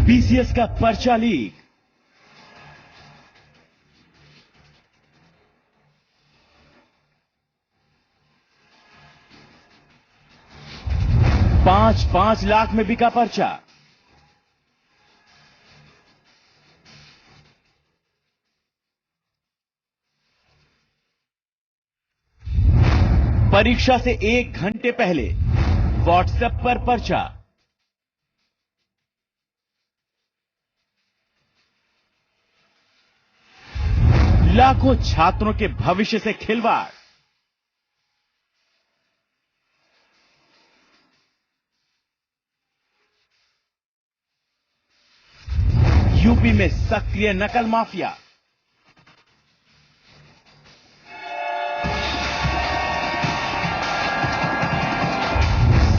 PCS का पर्चा leak. पांच लाख में बिका पर्चा। परीक्षा से 1 घंटे पहले व्हाट्सएप पर पर्चा। लाखों छात्रों के भविष्य से खिलवाड़। यूपी में सक्रिय नकल माफिया।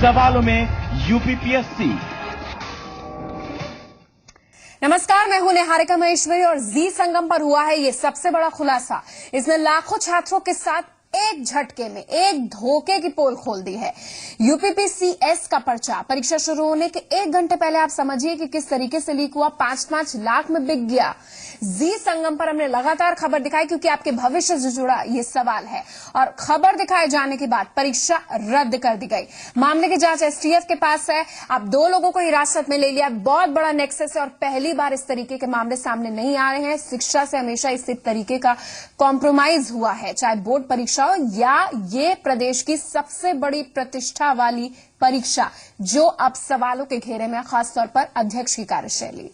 सवालों में यूपीपीएससी। नमस्कार, मैं हूं निहारिका महेश्वरी और जी संगम पर हुआ है ये सबसे बड़ा खुलासा। इसने लाखों छात्रों के साथ एक झटके में एक धोखे की पोल खोल दी है। यूपीपीसीएस का पर्चा परीक्षा शुरू होने के 1 घंटे पहले आप समझिए कि किस तरीके से लीक हुआ, 5-5 लाख में बिक गया। जी संगम पर हमने लगातार खबर दिखाई क्योंकि आपके भविष्य से जुड़ा ये सवाल है और खबर दिखाए जाने के बाद परीक्षा रद्द कर दी गई। मामले की जांच एसटीएफ के पास है। अब 2 लोगों को हिरासत में ले लिया। बहुत बड़ा नेक्सस है और पहली बार इस तरीके के मामले सामने नहीं आ रहे हैं। शिक्षा से हमेशा इसी तरीके का कॉम्प्रोमाइज हुआ है, चाहे बोर्ड परीक्षा हो या ये प्रदेश की सबसे बड़ी प्रतिष्ठा वाली परीक्षा जो अब सवालों के घेरे में, खासतौर पर अध्यक्ष की कार्यशैली।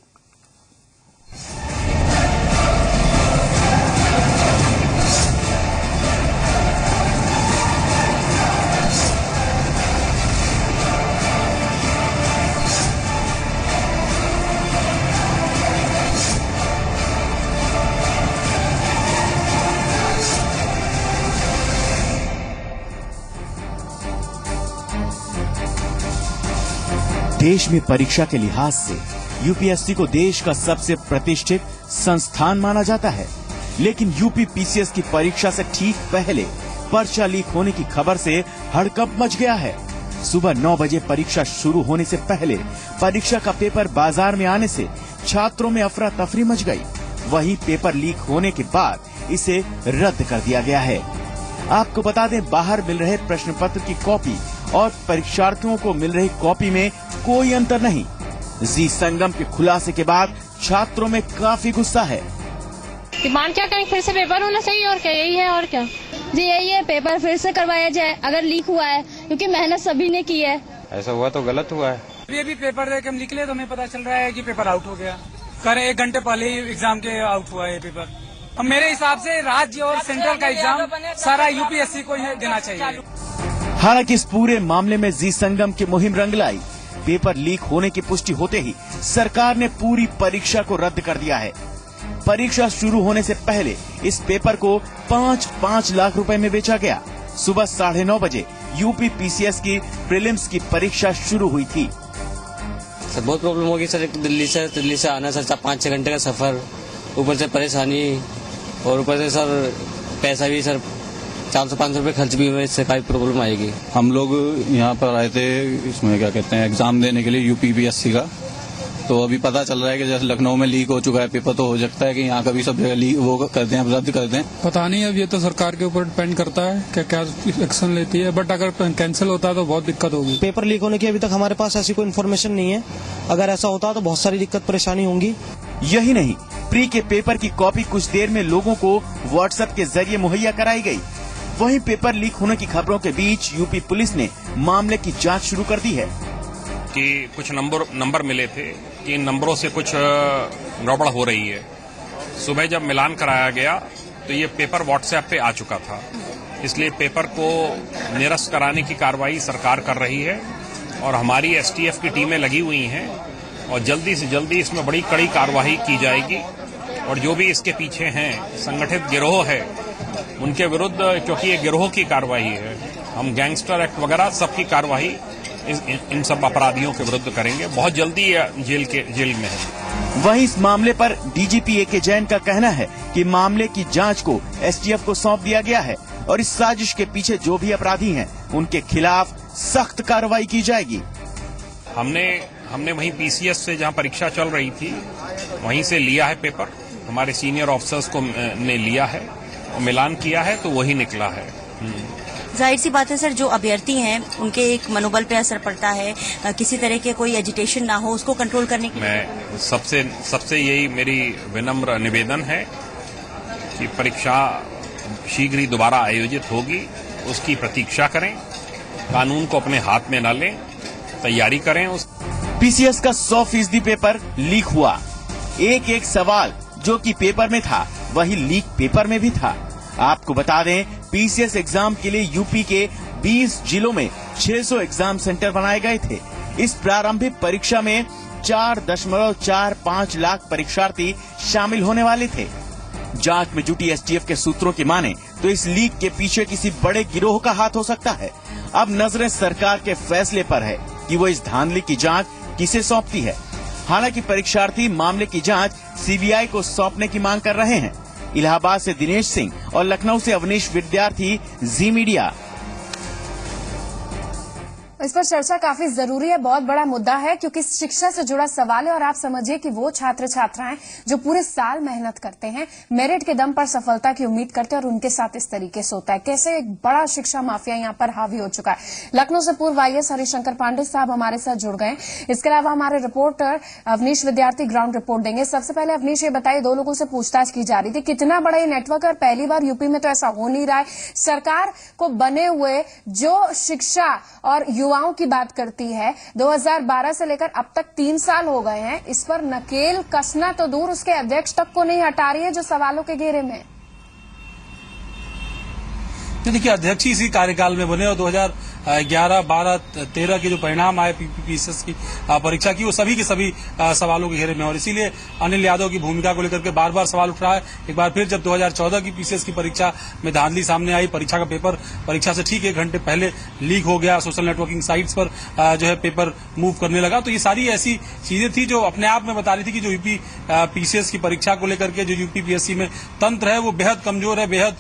देश में परीक्षा के लिहाज से यूपीएससी को देश का सबसे प्रतिष्ठित संस्थान माना जाता है, लेकिन यूपी पीसीएस की परीक्षा से ठीक पहले पर्चा लीक होने की खबर से हड़कंप मच गया है। सुबह 9 बजे परीक्षा शुरू होने से पहले परीक्षा का पेपर बाजार में आने से छात्रों में अफरा तफरी मच गई। वहीं पेपर लीक होने के बाद इसे रद्द कर दिया गया है। आपको बता दें, बाहर मिल रहे प्रश्न पत्र की कॉपी और परीक्षार्थियों को मिल रही कॉपी में कोई अंतर नहीं। जी संगम के खुलासे के बाद छात्रों में काफी गुस्सा है। डिमांड क्या करें, फिर से पेपर होना चाहिए और क्या, यही है और क्या जी, यही है, पेपर फिर से करवाया जाए अगर लीक हुआ है, क्योंकि मेहनत सभी ने की है। ऐसा हुआ तो गलत हुआ है। ये भी पेपर दे के हम निकले तो हमें पता चल रहा है कि पेपर आउट हो गया। करें 1 घंटे पहले ही एग्जाम के आउट हुआ है पेपर। अब मेरे हिसाब से राज्य और सेंट्रल का एग्जाम सारा यूपीएससी को ही देना चाहिए। हालांकि इस पूरे मामले में जी संगम की मुहिम रंग लाई। पेपर लीक होने की पुष्टि होते ही सरकार ने पूरी परीक्षा को रद्द कर दिया है। परीक्षा शुरू होने से पहले इस पेपर को 5-5 लाख रुपए में बेचा गया। सुबह 9:30 बजे यूपी पीसीएस की प्रीलिम्स की परीक्षा शुरू हुई थी। सर बहुत प्रॉब्लम होगी सर, दिल्ली से आना सर 5-6 घंटे का सफर, ऊपर से परेशानी और ऊपर से सर पैसा भी सर 400-500 रुपए खर्च भी हुए, इससे काफी प्रॉब्लम आएगी। हम लोग यहाँ पर आए थे इसमें क्या कहते हैं एग्जाम देने के लिए यूपीपीएससी का, तो अभी पता चल रहा है कि जैसे लखनऊ में लीक हो चुका है पेपर, तो हो सकता है कि यहाँ का भी सब जगह लीक वो कर दें, रद्द कर दें। पता नहीं, अब ये तो सरकार के ऊपर डिपेंड करता है कि क्या एक्शन लेती है, बट अगर कैंसिल होता है तो बहुत दिक्कत होगी। पेपर लीक होने की अभी तक हमारे पास ऐसी कोई इन्फॉर्मेशन नहीं है। अगर ऐसा होता तो बहुत सारी दिक्कत परेशानी होंगी। यही नहीं, प्री के पेपर की कॉपी कुछ देर में लोगों को व्हाट्सएप के जरिए मुहैया कराई गई। वहीं पेपर लीक होने की खबरों के बीच यूपी पुलिस ने मामले की जांच शुरू कर दी है कि कुछ नंबर मिले थे कि इन नंबरों से कुछ गड़बड़ हो रही है। सुबह जब मिलान कराया गया तो ये पेपर व्हाट्सएप पे आ चुका था, इसलिए पेपर को निरस्त कराने की कार्रवाई सरकार कर रही है और हमारी एसटीएफ की टीमें लगी हुई हैं और जल्दी से जल्दी इसमें बड़ी कड़ी कार्रवाई की जाएगी और जो भी इसके पीछे हैं संगठित गिरोह है उनके विरुद्ध, क्योंकि ये गिरोह की कार्रवाई है, हम गैंगस्टर एक्ट वगैरह सबकी कार्रवाई इन सब अपराधियों के विरुद्ध करेंगे। बहुत जल्दी जेल में है। वहीं इस मामले पर डीजीपी ए के जैन का कहना है कि मामले की जांच को एसटीएफ को सौंप दिया गया है और इस साजिश के पीछे जो भी अपराधी हैं उनके खिलाफ सख्त कार्रवाई की जाएगी। हमने हमने वहीं पीसीएस से जहां परीक्षा चल रही थी वहीं से लिया है पेपर। हमारे सीनियर ऑफिसर्स को ने लिया है और मिलान किया है तो वही निकला है। जाहिर सी बात है सर, जो अभ्यर्थी हैं उनके एक मनोबल पे असर पड़ता है, किसी तरह के कोई एजिटेशन ना हो उसको कंट्रोल करने के लिए। मैं सबसे यही मेरी विनम्र निवेदन है कि परीक्षा शीघ्र ही दोबारा आयोजित होगी, उसकी प्रतीक्षा करें, कानून को अपने हाथ में न लें, तैयारी करें। पीसीएस का 100% पेपर लीक हुआ। एक सवाल जो कि पेपर में था वही लीक पेपर में भी था। आपको बता दें, पीसीएस एग्जाम के लिए यूपी के 20 जिलों में 600 एग्जाम सेंटर बनाए गए थे। इस प्रारंभिक परीक्षा में 4.45 लाख परीक्षार्थी शामिल होने वाले थे। जांच में जुटी एसटीएफ के सूत्रों की माने तो इस लीक के पीछे किसी बड़े गिरोह का हाथ हो सकता है। अब नजरें सरकार के फैसले पर है कि वो इस धांधली की जांच किसे सौंपती है। हालांकि परीक्षार्थी मामले की जांच सीबीआई को सौंपने की मांग कर रहे हैं। इलाहाबाद से दिनेश सिंह और लखनऊ से अवनीश विद्यार्थी, जी मीडिया। इस पर चर्चा काफी जरूरी है, बहुत बड़ा मुद्दा है क्योंकि शिक्षा से जुड़ा सवाल है। और आप समझिए कि वो छात्र छात्राएं जो पूरे साल मेहनत करते हैं, मेरिट के दम पर सफलता की उम्मीद करते हैं और उनके साथ इस तरीके से होता है। कैसे एक बड़ा शिक्षा माफिया यहाँ पर हावी हो चुका है। लखनऊ से पूर्व आईएएस हरिशंकर पांडे साहब हमारे साथ जुड़ गए। इसके अलावा हमारे रिपोर्टर अवनीश विद्यार्थी ग्राउंड रिपोर्ट देंगे। सबसे पहले अवनीश, ये बताइए, 2 लोगों से पूछताछ की जा रही थी, कितना बड़ा ये नेटवर्क है और पहली बार यूपी में तो ऐसा हो नहीं रहा है। सरकार को बने हुए जो शिक्षा और युवाओं की बात करती है, 2012 से लेकर अब तक 3 साल हो गए हैं, इस पर नकेल कसना तो दूर, उसके अध्यक्ष तक को नहीं हटा रही है जो सवालों के घेरे में। देखिए, अध्यक्ष ही इसी कार्यकाल में बने और 2011, 12, 13 के जो परिणाम आए पीसीएस की परीक्षा की, वो सभी के सभी सवालों के घेरे में। और इसीलिए अनिल यादव की भूमिका को लेकर के बार बार सवाल उठ रहा है। एक बार फिर जब 2014 की पीसीएस की परीक्षा में धांधली सामने आई, परीक्षा का पेपर परीक्षा से ठीक 1 घंटे पहले लीक हो गया, सोशल नेटवर्किंग साइट्स पर जो है पेपर मूव करने लगा। तो ये सारी ऐसी चीजें थी जो अपने आप में बता रही थी कि जो यूपी पीसीएस की परीक्षा को लेकर के जो यूपी पीएससी में तंत्र है वो बेहद कमजोर है, बेहद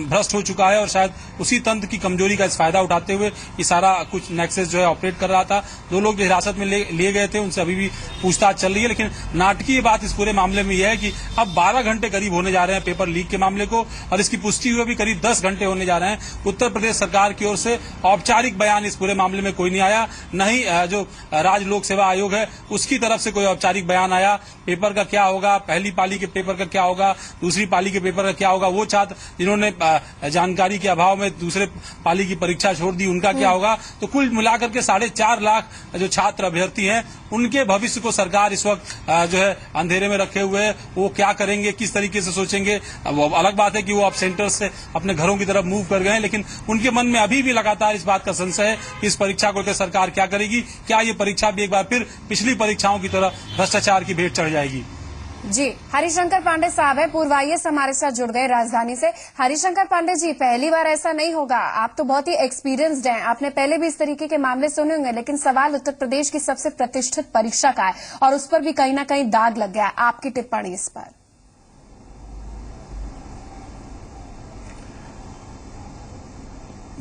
भ्रष्ट हो चुका है। और शायद उसी तंत्र की कमजोरी का फायदा उठाते हुए ये सारा कुछ नेक्सस जो है ऑपरेट कर रहा था। 2 लोग जो हिरासत में लिए गए थे, उनसे अभी भी पूछताछ चल रही है। लेकिन नाटकीय बात इस पूरे मामले में यह है कि अब 12 घंटे करीब होने जा रहे हैं पेपर लीक के मामले को, और इसकी पुष्टि हुए भी करीब 10 घंटे होने जा रहे हैं। उत्तर प्रदेश सरकार की ओर से औपचारिक बयान इस पूरे मामले में कोई नहीं आया, न ही जो राज्य लोक सेवा आयोग है उसकी तरफ से कोई औपचारिक बयान आया। पेपर का क्या होगा, पहली पाली के पेपर का क्या होगा, दूसरी पाली के पेपर का क्या होगा, वो छात्र जिन्होंने जानकारी के अभाव में दूसरे पाली की परीक्षा छोड़ दी उनका क्या होगा। तो कुल मिलाकर के 4.5 लाख जो छात्र अभ्यर्थी हैं उनके भविष्य को सरकार इस वक्त जो है अंधेरे में रखे हुए है। वो क्या करेंगे, किस तरीके से सोचेंगे। अब अलग बात है कि वो अब सेंटर से अपने घरों की तरफ मूव कर गए हैं, लेकिन उनके मन में अभी भी लगातार इस बात का संशय है कि इस परीक्षा को लेकर सरकार क्या करेगी। क्या ये परीक्षा भी एक बार फिर पिछली परीक्षाओं की तरह भ्रष्टाचार की भेंट चढ़ जाएगी। जी, हरिशंकर पांडे साहब है, पूर्व आईएएस हमारे साथ जुड़ गए राजधानी से। हरिशंकर पांडे जी, पहली बार ऐसा नहीं होगा, आप तो बहुत ही एक्सपीरियंस्ड हैं, आपने पहले भी इस तरीके के मामले सुने होंगे। लेकिन सवाल उत्तर प्रदेश की सबसे प्रतिष्ठित परीक्षा का है और उस पर भी कहीं ना कहीं दाग लग गया है। आपकी टिप्पणी इस पर?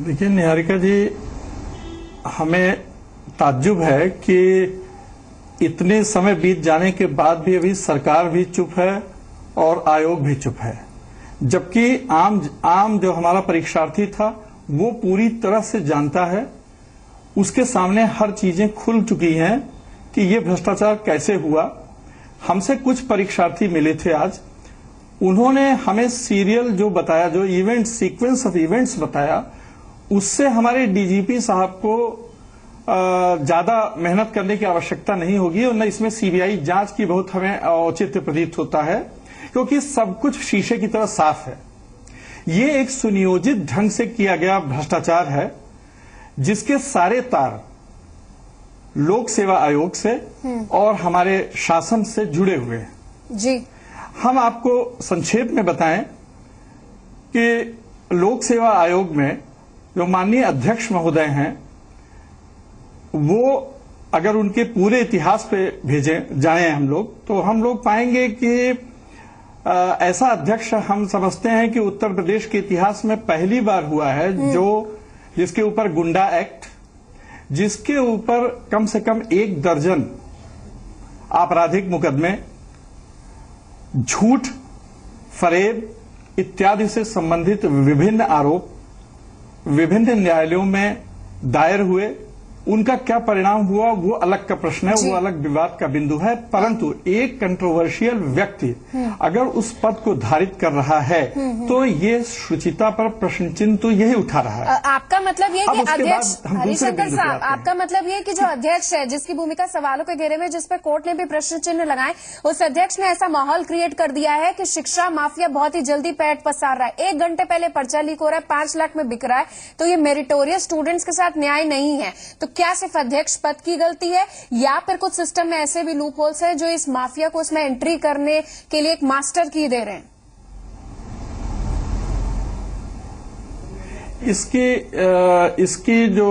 देखिए निहारिका जी, हमें ताज्जुब है कि इतने समय बीत जाने के बाद भी अभी सरकार भी चुप है और आयोग भी चुप है, जबकि आम जो हमारा परीक्षार्थी था वो पूरी तरह से जानता है, उसके सामने हर चीजें खुल चुकी हैं कि ये भ्रष्टाचार कैसे हुआ। हमसे कुछ परीक्षार्थी मिले थे आज, उन्होंने हमें सीरियल जो बताया, जो इवेंट सीक्वेंस ऑफ इवेंट्स बताया, उससे हमारे डीजीपी साहब को ज्यादा मेहनत करने की आवश्यकता नहीं होगी और न इसमें सीबीआई जांच की बहुत हमें औचित्य प्रतीत होता है, क्योंकि सब कुछ शीशे की तरह साफ है। ये एक सुनियोजित ढंग से किया गया भ्रष्टाचार है जिसके सारे तार लोक सेवा आयोग से और हमारे शासन से जुड़े हुए हैं। जी, हम आपको संक्षेप में बताएं कि लोक सेवा आयोग में जो माननीय अध्यक्ष महोदय हैं, वो अगर उनके पूरे इतिहास पे जाएं हम लोग, तो हम लोग पाएंगे कि ऐसा अध्यक्ष हम समझते हैं कि उत्तर प्रदेश के इतिहास में पहली बार हुआ है जिसके ऊपर गुंडा एक्ट, जिसके ऊपर कम से कम 1 दर्जन आपराधिक मुकदमे, झूठ, फरेब इत्यादि से संबंधित विभिन्न आरोप विभिन्न न्यायालयों में दायर हुए। उनका क्या परिणाम हुआ वो अलग का प्रश्न है, वो अलग विवाद का बिंदु है। परंतु एक कंट्रोवर्शियल व्यक्ति अगर उस पद को धारित कर रहा है तो ये शुचिता पर प्रश्न चिन्ह तो यही उठा रहा है। आपका मतलब ये कि अध्यक्ष हरिशंकर साहब, आते हैं। आपका मतलब ये कि जो अध्यक्ष है जिसकी भूमिका सवालों के घेरे में, जिस पर कोर्ट ने भी प्रश्न चिन्ह लगाए, उस अध्यक्ष ने ऐसा माहौल क्रिएट कर दिया है कि शिक्षा माफिया बहुत ही जल्दी पैठ पसार रहा है। 1 घंटे पहले पर्चा लीक हो रहा है, 5 लाख में बिक रहा है, तो ये मेरिटोरियस स्टूडेंट्स के साथ न्याय नहीं है। तो क्या सिर्फ अध्यक्ष पद की गलती है या फिर कुछ सिस्टम में ऐसे भी लूप होल्स है जो इस माफिया को इसमें एंट्री करने के लिए एक मास्टर की दे रहे हैं? इसकी जो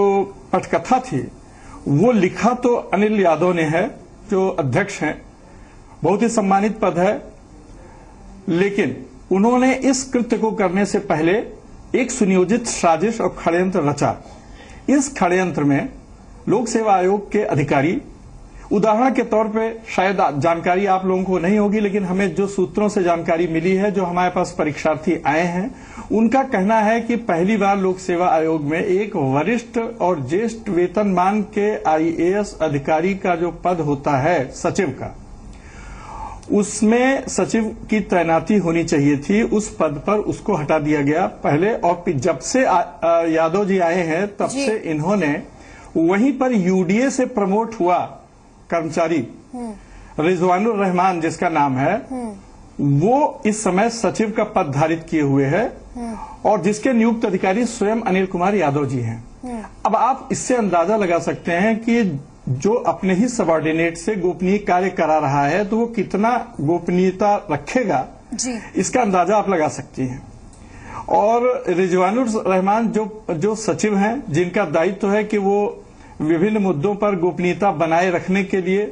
पटकथा थी वो लिखा तो अनिल यादव ने है, जो अध्यक्ष हैं, बहुत ही सम्मानित पद है, लेकिन उन्होंने इस कृत्य को करने से पहले एक सुनियोजित साजिश और षड्यंत्र रचा। इस षड्यंत्र में लोक सेवा आयोग के अधिकारी, उदाहरण के तौर पे शायद जानकारी आप लोगों को नहीं होगी, लेकिन हमें जो सूत्रों से जानकारी मिली है, जो हमारे पास परीक्षार्थी आए हैं, उनका कहना है कि पहली बार लोक सेवा आयोग में एक वरिष्ठ और ज्येष्ठ वेतनमान के आईएएस अधिकारी का जो पद होता है सचिव का, उसमें सचिव की तैनाती होनी चाहिए थी। उस पद पर उसको हटा दिया गया पहले, और जब से यादव जी आए हैं तब से इन्होंने वहीं पर यूडीए से प्रमोट हुआ कर्मचारी रिजवानुर रहमान जिसका नाम है, वो इस समय सचिव का पद धारित किए हुए है और जिसके नियुक्त अधिकारी स्वयं अनिल कुमार यादव जी हैं। अब आप इससे अंदाजा लगा सकते हैं कि जो अपने ही सबॉर्डिनेट से गोपनीय कार्य करा रहा है तो वो कितना गोपनीयता रखेगा, इसका अंदाजा आप लगा सकती हैं। और रिजवानुर रहमान जो सचिव हैं, जिनका दायित्व है कि वो विभिन्न मुद्दों पर गोपनीयता बनाए रखने के लिए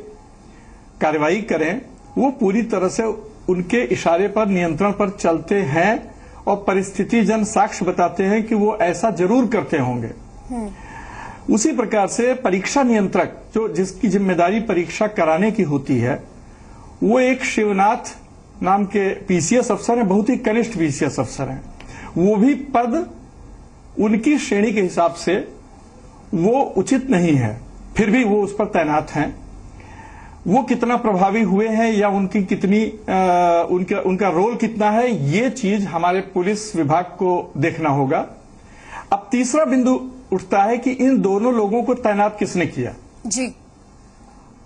कार्रवाई करें, वो पूरी तरह से उनके इशारे पर, नियंत्रण पर चलते हैं और परिस्थिति जन साक्ष्य बताते हैं कि वो ऐसा जरूर करते होंगे। उसी प्रकार से परीक्षा नियंत्रक, जो जिसकी जिम्मेदारी परीक्षा कराने की होती है, वो एक शिवनाथ नाम के पीसीएस अफसर हैं, बहुत ही कनिष्ठ पीसीएस अफसर हैं। वो भी पद उनकी श्रेणी के हिसाब से वो उचित नहीं है, फिर भी वो उस पर तैनात हैं। वो कितना प्रभावी हुए हैं या उनकी कितनी उनका रोल कितना है, ये चीज हमारे पुलिस विभाग को देखना होगा। अब तीसरा बिंदु उठता है कि इन दोनों लोगों को तैनात किसने किया जी।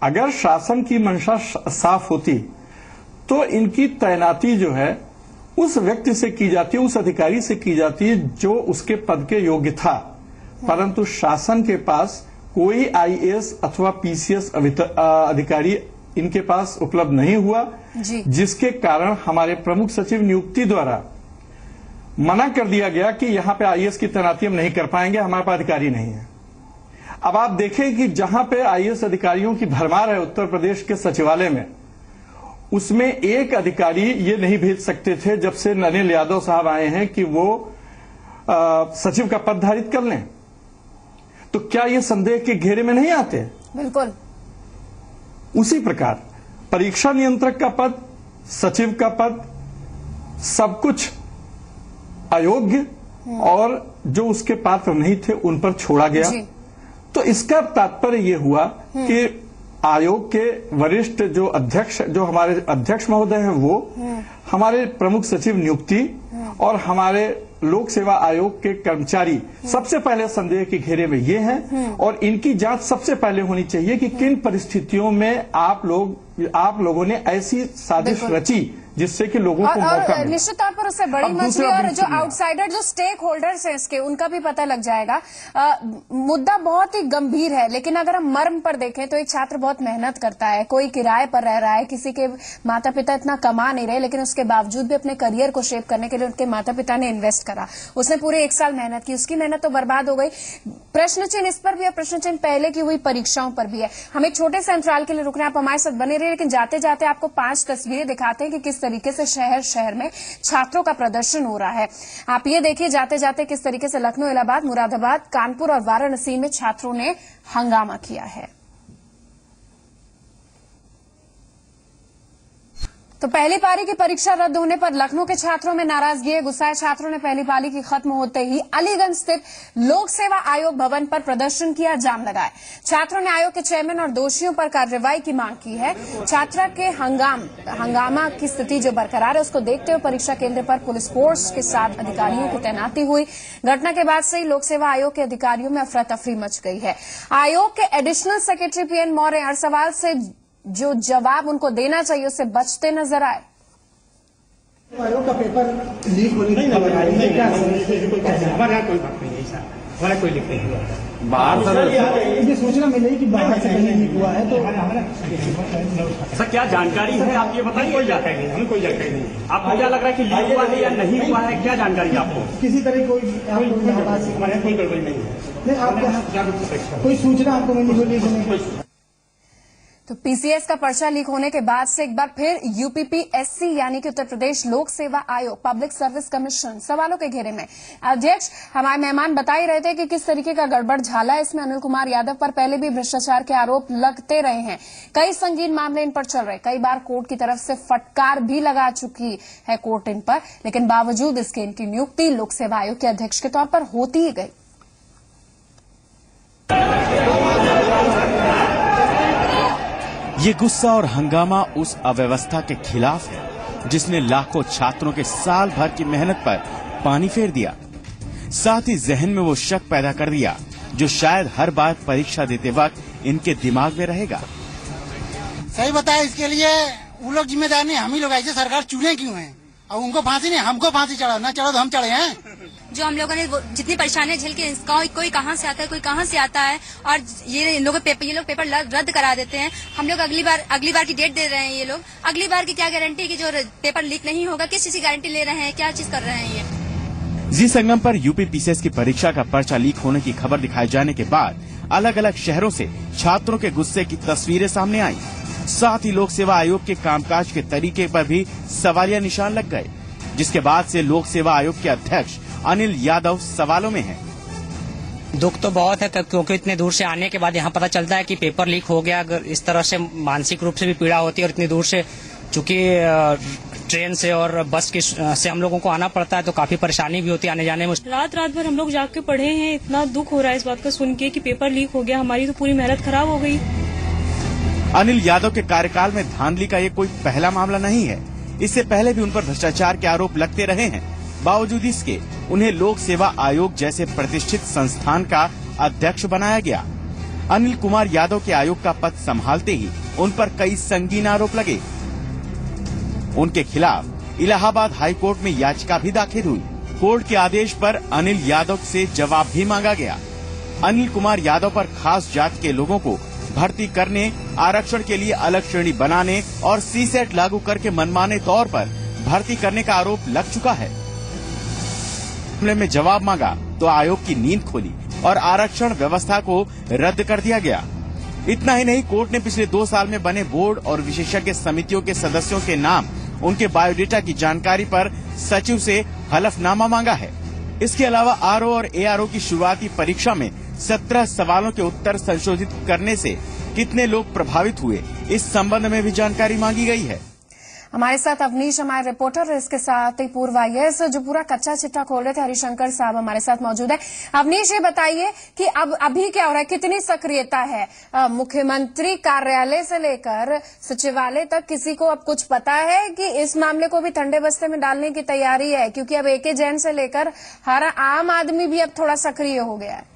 अगर शासन की मंशा साफ होती तो इनकी तैनाती जो है उस व्यक्ति से की जाती है, उस अधिकारी से की जाती है जो उसके पद के योग्य था। परंतु शासन के पास कोई आईएएस अथवा पीसीएस अधिकारी इनके पास उपलब्ध नहीं हुआ, जिसके कारण हमारे प्रमुख सचिव नियुक्ति द्वारा मना कर दिया गया कि यहां पे आईएएस की तैनाती हम नहीं कर पाएंगे, हमारे पास अधिकारी नहीं है। अब आप देखें कि जहां पे आईएएस अधिकारियों की भरमार है उत्तर प्रदेश के सचिवालय में, उसमें एक अधिकारी ये नहीं भेज सकते थे जब से अनिल यादव साहब आए हैं कि वो सचिव का पद धारित कर लें। तो क्या ये संदेह के घेरे में नहीं आते? बिल्कुल। उसी प्रकार परीक्षा नियंत्रक का पद, सचिव का पद, सब कुछ अयोग्य और जो उसके पात्र नहीं थे उन पर छोड़ा गया। तो इसका तात्पर्य ये हुआ कि आयोग के वरिष्ठ जो अध्यक्ष, जो हमारे अध्यक्ष महोदय हैं, वो हमारे प्रमुख सचिव नियुक्ति और हमारे लोक सेवा आयोग के कर्मचारी सबसे पहले संदेह के घेरे में ये हैं और इनकी जांच सबसे पहले होनी चाहिए कि किन परिस्थितियों में आप लोगों ने ऐसी साजिश रची जिससे कि लोगों को मौका मिले। निश्चित तौर पर उससे बड़ी मछली और जो आउटसाइडर, जो स्टेक होल्डर्स हैं इसके, उनका भी पता लग जाएगा। मुद्दा बहुत ही गंभीर है, लेकिन अगर हम मर्म पर देखें तो एक छात्र बहुत मेहनत करता है, कोई किराए पर रह रहा है, किसी के माता पिता इतना कमा नहीं रहे, लेकिन उसके बावजूद भी अपने करियर को शेप करने के लिए उनके माता पिता ने इन्वेस्ट करा। उसने पूरे 1 साल मेहनत की, उसकी मेहनत तो बर्बाद हो गई। प्रश्न चिन्ह इस पर भी है, प्रश्न चिन्ह पहले की हुई परीक्षाओं पर भी है। हम एक छोटे से अंतराल के लिए रुकना, आप हमारे साथ बने रहिए, लेकिन जाते जाते आपको 5 तस्वीरें दिखाते हैं कि किस तरीके से शहर शहर में छात्रों का प्रदर्शन हो रहा है। आप ये देखिए जाते जाते किस तरीके से लखनऊ, इलाहाबाद, मुरादाबाद, कानपुर और वाराणसी में छात्रों ने हंगामा किया है। तो पहली पारी की परीक्षा रद्द होने पर लखनऊ के छात्रों में नाराजगी है। गुस्साए छात्रों ने पहली पारी की खत्म होते ही अलीगंज स्थित लोक सेवा आयोग भवन पर प्रदर्शन किया, जाम लगाए। छात्रों ने आयोग के चेयरमैन और दोषियों पर कार्रवाई की मांग की है। छात्रा के हंगामा की स्थिति जो बरकरार है, उसको देखते हुए परीक्षा केंद्र पर पुलिस फोर्स के साथ अधिकारियों की तैनाती हुई। घटना के बाद से ही लोक सेवा आयोग के अधिकारियों में अफरा तफरी मच गई है। आयोग के एडिशनल सेक्रेटरी पीएन मौर्य हर सवाल से जो जवाब उनको देना चाहिए उससे बचते नजर आए। आयोग का पेपर लीक होने की खबर आई है, क्या हमारे यहाँ कोई बात नहीं है सर, हमारा कोई लीक नहीं हुआ। बाहर सर ये सूचना मिली कि बाहर से कहीं लीक हुआ है, तो सर क्या जानकारी है आप ये बताइए। कोई जानकारी नहीं, हमें कोई जानकारी नहीं। आपको क्या लग रहा है कि लीक हुआ है या नहीं हुआ है, क्या जानकारी आपको? किसी तरह कोई हमारे कोई गड़बड़ी नहीं है। आप कोई सूचना आपको मिली हो लीक होने की? तो पीसीएस का पर्चा लीक होने के बाद से एक बार फिर यूपीपीएससी यानी कि उत्तर प्रदेश लोक सेवा आयोग पब्लिक सर्विस कमीशन सवालों के घेरे में। अध्यक्ष हमारे मेहमान बता ही रहे थे कि किस तरीके का गड़बड़ झाला है। इसमें अनिल कुमार यादव पर पहले भी भ्रष्टाचार के आरोप लगते रहे हैं, कई संगीन मामले इन पर चल रहे, कई बार कोर्ट की तरफ से फटकार भी लगा चुकी है कोर्ट इन पर, लेकिन बावजूद इसके इनकी नियुक्ति लोक सेवा आयोग के अध्यक्ष के तौर पर होती ही गई। ये गुस्सा और हंगामा उस अव्यवस्था के खिलाफ है जिसने लाखों छात्रों के साल भर की मेहनत पर पानी फेर दिया। साथ ही जहन में वो शक पैदा कर दिया जो शायद हर बार परीक्षा देते वक्त इनके दिमाग में रहेगा। सही बताया, इसके लिए वो लोग जिम्मेदार नहीं, हम ही लोग। ऐसे सरकार चुने क्यों हैं? और उनको फांसी नहीं, हमको फांसी चढ़ा, ना चढ़ा तो हम चढ़े हैं। जो हम लोगों ने जितनी परेशानियां झेल के, कोई कहां से आता है, कोई कहां से आता है, और ये लोग पेपर रद्द करा देते हैं। हम लोग अगली बार की डेट दे रहे हैं। ये लोग अगली बार की क्या गारंटी कि जो पेपर लीक नहीं होगा? किस चीज की गारंटी ले रहे हैं? क्या चीज कर रहे हैं ये? जी संगम पर यूपी पीसीएस की परीक्षा का पर्चा लीक होने की खबर दिखाए जाने के बाद अलग अलग शहरों से छात्रों के गुस्से की तस्वीरें सामने आई। साथ ही लोक सेवा आयोग के कामकाज के तरीके पर भी सवालिया निशान लग गए, जिसके बाद से लोक सेवा आयोग के अध्यक्ष अनिल यादव सवालों में हैं। दुख तो बहुत है क्योंकि इतने दूर से आने के बाद यहाँ पता चलता है कि पेपर लीक हो गया। अगर इस तरह से मानसिक रूप से भी पीड़ा होती है, और इतनी दूर से चूंकि ट्रेन से और बस से हम लोगों को आना पड़ता है, तो काफी परेशानी भी होती है आने जाने में। रात भर हम लोग जाग के पढ़े हैं। इतना दुख हो रहा है इस बात का सुन के कि पेपर लीक हो गया। हमारी तो पूरी मेहनत खराब हो गई। अनिल यादव के कार्यकाल में धांधली का ये कोई पहला मामला नहीं है। इससे पहले भी उन पर भ्रष्टाचार के आरोप लगते रहे हैं। बावजूद इसके उन्हें लोक सेवा आयोग जैसे प्रतिष्ठित संस्थान का अध्यक्ष बनाया गया। अनिल कुमार यादव के आयोग का पद संभालते ही उन पर कई संगीन आरोप लगे। उनके खिलाफ इलाहाबाद हाई कोर्ट में याचिका भी दाखिल हुई। कोर्ट के आदेश पर अनिल यादव से जवाब भी मांगा गया। अनिल कुमार यादव पर खास जात के लोगों को भर्ती करने, आरक्षण के लिए अलग श्रेणी बनाने और सीसेट लागू करके मनमाने तौर पर भर्ती करने का आरोप लग चुका है। मामले में जवाब मांगा तो आयोग की नींद खोली और आरक्षण व्यवस्था को रद्द कर दिया गया। इतना ही नहीं, कोर्ट ने पिछले 2 साल में बने बोर्ड और विशेषज्ञ समितियों के सदस्यों के नाम, उनके बायोडेटा की जानकारी पर सचिव से हलफनामा मांगा है। इसके अलावा आरओ और एआरओ की शुरुआती परीक्षा में 17 सवालों के उत्तर संशोधित करने से कितने लोग प्रभावित हुए, इस संबंध में भी जानकारी मांगी गई है। हमारे साथ अवनीश हमारे रिपोर्टर, इसके साथ ही पूर्व आईएएस जो पूरा कच्चा चिट्ठा खोल रहे थे, हरिशंकर साहब हमारे साथ मौजूद है। अवनीश, ये बताइए कि अब अभी क्या हो रहा है, कितनी सक्रियता है मुख्यमंत्री कार्यालय से लेकर सचिवालय तक? किसी को अब कुछ पता है कि इस मामले को भी ठंडे बस्ते में डालने की तैयारी है? क्योंकि अब एके जैन से लेकर हर आम आदमी भी अब थोड़ा सक्रिय हो गया है।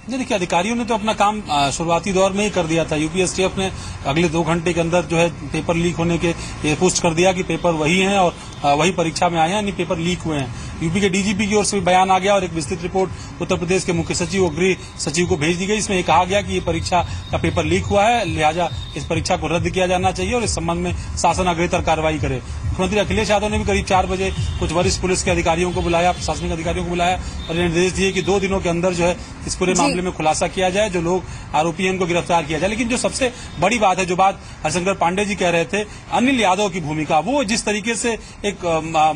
देखिए, अधिकारियों ने तो अपना काम शुरुआती दौर में ही कर दिया था। यूपीएससीएफ ने अगले 2 घंटे के अंदर जो है पेपर लीक होने के ये पुष्ट कर दिया कि पेपर वही हैं और वही परीक्षा में आए हैं, यानी पेपर लीक हुए हैं। यूपी के डीजीपी की ओर से भी बयान आ गया और एक विस्तृत रिपोर्ट उत्तर प्रदेश के मुख्य सचिव और गृह सचिव को भेज दी गई। इसमें कहा गया कि ये परीक्षा का पेपर लीक हुआ है, लिहाजा इस परीक्षा को रद्द किया जाना चाहिए और इस संबंध में शासन अग्रेतर कार्रवाई करे। मुख्यमंत्री अखिलेश यादव ने भी करीब 4 बजे कुछ वरिष्ठ पुलिस के अधिकारियों को बुलाया, प्रशासनिक अधिकारियों को बुलाया और निर्देश दिए कि 2 दिनों के अंदर जो है इस पूरे मामले में खुलासा किया जाए, जो लोग आरोपी हैं उनको गिरफ्तार किया जाए। लेकिन जो सबसे बड़ी बात है, जो बात हरिशंकर पांडे जी कह रहे थे, अनिल यादव की भूमिका, वो जिस तरीके से एक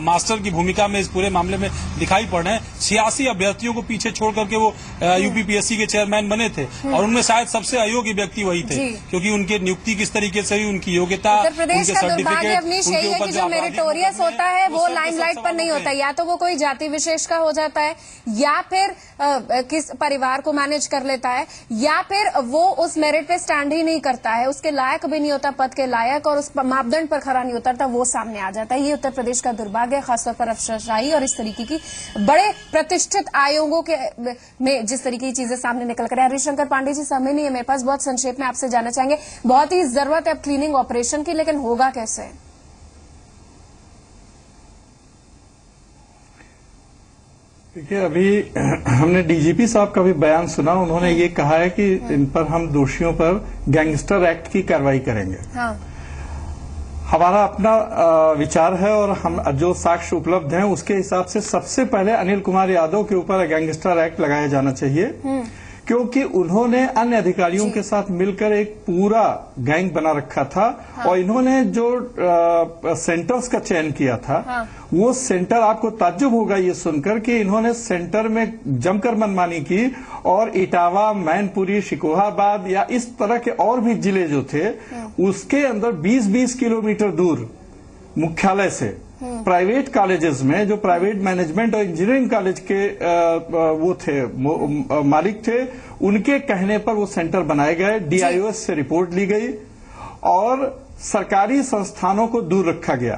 मास्टर की भूमिका में इस पूरे मामले में दिखाई पड़ रहे हैं। 86 अभ्यर्थियों को पीछे छोड़ करके वो यूपीपीएससी के चेयरमैन बने थे और उनमें शायद सबसे अयोग्य व्यक्ति वही थे, क्योंकि उनकी नियुक्ति किस तरीके से हुई, उनकी योग्यता, उनके सर्टिफिकेट, उनके ऊपर जो मेरिटोरियस होता है वो लाइमलाइट पर नहीं होता, या तो वो कोई जाति विशेष का हो जाता है, या फिर किस परिवार को मैनेज कर लेता है, या फिर वो उस मेरिट पे स्टैंड ही नहीं करता है, उसके लायक भी नहीं होता, पद के लायक, और उस मापदंड पर खरा नहीं उतरता, वो सामने आ जाता है। ये उत्तर प्रदेश का दुर्भाग्य है, खासतौर पर अफसरशाही और इस तरीके की बड़े प्रतिष्ठित आयोगों के में जिस तरीके की चीजें सामने निकल कर। हरिशंकर पांडे जी, समय नहीं है मेरे पास, बहुत संक्षेप में आपसे जानना चाहेंगे, बहुत ही जरूरत है अब क्लीनिंग ऑपरेशन की, लेकिन होगा कैसे? देखिए, अभी हमने डीजीपी साहब का भी बयान सुना, उन्होंने ये कहा है कि इन पर हम दोषियों पर गैंगस्टर एक्ट की कार्रवाई करेंगे। हाँ। हमारा अपना विचार है और हम जो साक्ष्य उपलब्ध हैं उसके हिसाब से सबसे पहले अनिल कुमार यादव के ऊपर गैंगस्टर एक्ट लगाया जाना चाहिए, क्योंकि उन्होंने अन्य अधिकारियों के साथ मिलकर एक पूरा गैंग बना रखा था। हाँ। और इन्होंने जो सेंटर्स का चयन किया था, हाँ। वो सेंटर, आपको ताज्जुब होगा ये सुनकर कि इन्होंने सेंटर में जमकर मनमानी की और इटावा, मैनपुरी, शिकोहाबाद या इस तरह के और भी जिले जो थे, उसके अंदर 20-20 किलोमीटर दूर मुख्यालय से प्राइवेट कॉलेजेस में, जो प्राइवेट मैनेजमेंट और इंजीनियरिंग कॉलेज के वो थे, मालिक थे, उनके कहने पर वो सेंटर बनाए गए। डीआईओएस से रिपोर्ट ली गई और सरकारी संस्थानों को दूर रखा गया।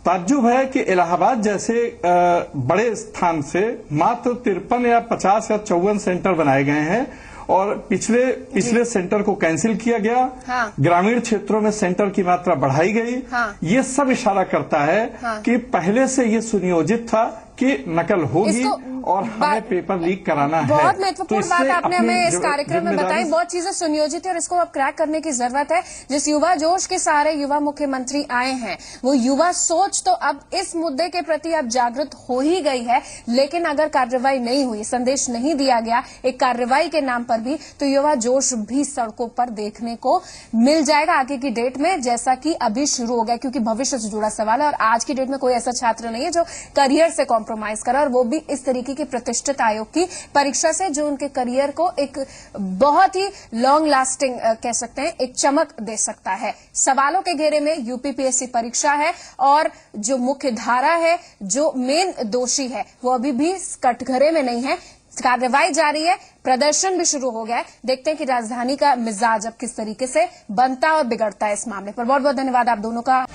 ताज्जुब है कि इलाहाबाद जैसे बड़े स्थान से मात्र 53 या 50 या 54 सेंटर बनाए गए हैं और पिछले सेंटर को कैंसिल किया गया। हाँ। ग्रामीण क्षेत्रों में सेंटर की मात्रा बढ़ाई गई। हाँ। ये सब इशारा करता है कि पहले से ये सुनियोजित था कि नकल होगी और हमें पेपर लीक कराना है। बहुत महत्वपूर्ण बात आपने हमें इस कार्यक्रम में बताई, बहुत चीजें सुनियोजित है और इसको अब क्रैक करने की जरूरत है। जिस युवा जोश के सहारे युवा मुख्यमंत्री आए हैं, वो युवा सोच तो अब इस मुद्दे के प्रति अब जागृत हो ही गई है, लेकिन अगर कार्रवाई नहीं हुई, संदेश नहीं दिया गया एक कार्रवाई के नाम पर भी, तो युवा जोश भी सड़कों पर देखने को मिल जाएगा आगे की डेट में, जैसा कि अभी शुरू हो गया, क्योंकि भविष्य से जुड़ा सवाल है और आज की डेट में कोई ऐसा छात्र नहीं है जो करियर से कॉम्प्रोमाइज करा, और वो भी इस तरीके की प्रतिष्ठित आयोग की परीक्षा से, जो उनके करियर को एक बहुत ही लॉन्ग लास्टिंग कह सकते हैं एक चमक दे सकता है। सवालों के घेरे में यूपीपीएससी परीक्षा है और जो मुख्य धारा है, जो मेन दोषी है, वो अभी भी कटघरे में नहीं है। कार्रवाई जारी है, प्रदर्शन भी शुरू हो गया है। देखते हैं कि राजधानी का मिजाज अब किस तरीके से बनता और बिगड़ता है इस मामले पर। बहुत बहुत धन्यवाद आप दोनों का।